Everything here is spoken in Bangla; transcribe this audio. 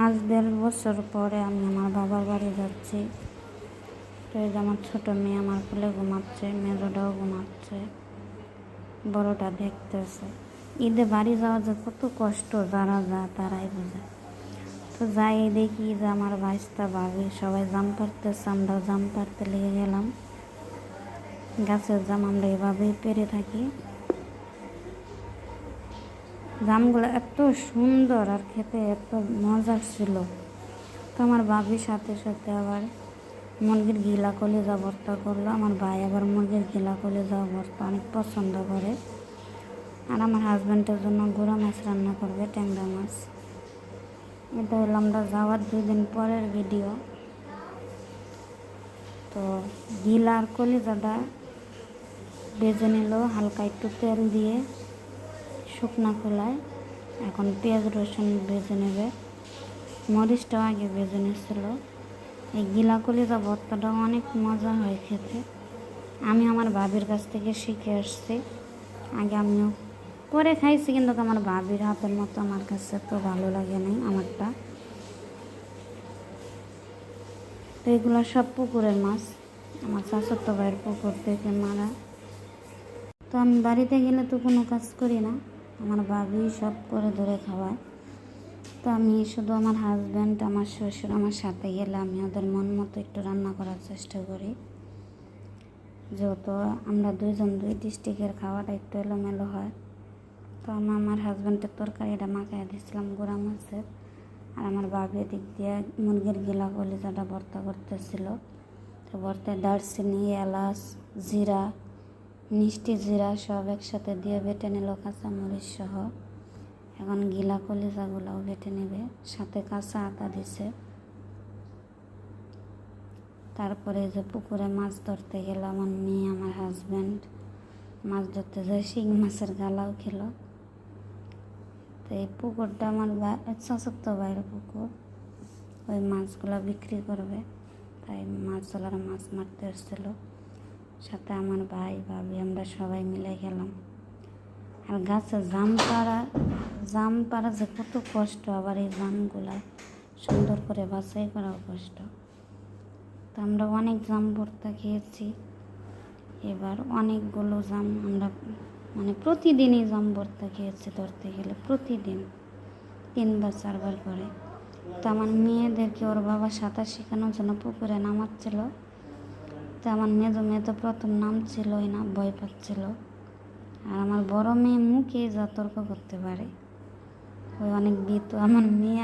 আজ 1.5 বছর পরে আমি আমার বাবার বাড়ি যাচ্ছি। তো এই যে আমার ছোটো মেয়ে আমার কোলে ঘুমাচ্ছে, মেজোটাও ঘুমাচ্ছে, বড়টা দেখতেছে। ঈদে বাড়ি যাওয়া যে কত কষ্ট যারা যায় তারাই বোঝে। তো যাই দেখি যে আমার ভাইস্তা ভাবি সবাই জাম পারতেছে, আমরাও জাম পারতে লেগে গেলাম। গাছের জাম আমরা এভাবেই পেরে থাকি। জামগুলো এত সুন্দর আর খেতে এত মজার ছিল। তো আমার ভাবির সাথে সাথে আবার মুরগির গিলা কলিজা ভর্তা করলো। আমার ভাই আবার মুরগির গিলা কলিজা ভর্তা অনেক পছন্দ করে। আর আমার হাজব্যান্ডের জন্য গুঁড়া মাছ রান্না করবে, ট্যাংরা মাছ। এটা হলো আমরা যাওয়ার 2 দিন পরের ভিডিও। তো গিলা আর কলিজাটা ভেজে নিল হালকা একটু তেল দিয়ে শুকনা খোলায়। এখন পেঁয়াজ রসুন ভেজে নেবে, মরিচটাও আগে ভেজে নিয়েছিল। এই গিলা কলিজা ভর্তাটাও অনেক মজা হয় খেতে। আমি আমার ভাবির কাছ থেকে শিখে আসছি। আগে আমিও করে খাইছি, কিন্তু আমার ভাবির হাতের মতো আমার কাছে তো ভালো লাগে নাই আমারটা। তো এগুলো সব পুকুরের মাছ, আমার চাচাতো ভাইয়ের পুকুর থেকে মারা। তো আমি বাড়িতে গেলে তো কোনো কাজ করি না, আমার ভাবি সব করে ধরে খাওয়ায়। তো আমি শুধু আমার হাজব্যান্ড, আমার শ্বশুর আমার সাথে গেলে আমি ওদের মন মতো একটু রান্না করার চেষ্টা করি। যেহেতু আমরা 2 ডিস্ট্রিক্টের খাওয়াটা একটু এলোমেলো হয়। তো আমি আমার হাজব্যান্ডের তরকারিটা মাখাই দিয়েছিলাম গুঁড়া মাছের, আর আমার ভাবি দিক দিয়ে মুরগির গিলা কলিজাটা ভর্তা করতেছিল। তো ভর্তায় দারচিনি, এলাচ, জিরা, মিষ্টি জিরা সব একসাথে দিয়ে বেটে নিল, কাঁচামরিচ সহ। এখন গিলা কলিজাগুলোও বেটে নেবে, সাথে কাঁচা আদা দিছে। তারপরে যে পুকুরে মাছ ধরতে গেল আমার মেয়ে, আমার হাজব্যান্ড মাছ ধরতে যায়, শিং মাছের গালাও খেলো। তো এই পুকুরটা আমার চাচাতো ভাইয়ের পুকুর, ওই মাছগুলো বিক্রি করবে, তাই মাছওয়ালারা মাছ মারতে এসেছিল। সাথে আমার ভাই ভাবি আমরা সবাই মিলে গেলাম। আর গাছে জাম পাড়া যে কত কষ্ট, আবার এই জামগুলা সুন্দর করে বাছাই করাও কষ্ট। তো আমরা অনেক জাম ভর্তা খেয়েছি। এবার অনেকগুলো জাম আমরা প্রতিদিনই জাম ভর্তা খেয়েছি, ধরতে গেলে প্রতিদিন 3-4 বার করে। তো আমার মেয়েদেরকে ওর বাবা সাঁতার শেখানোর জন্য পুকুরে নামাচ্ছিল। তো আমার মেজো মেয়ে তো প্রথম নামছিলই না, ভয় পাচ্ছিল। আর আমার বড় মেয়ে মুখে যা তর্ক করতে পারে, ওই অনেক ভীতু। আমার মেয়ে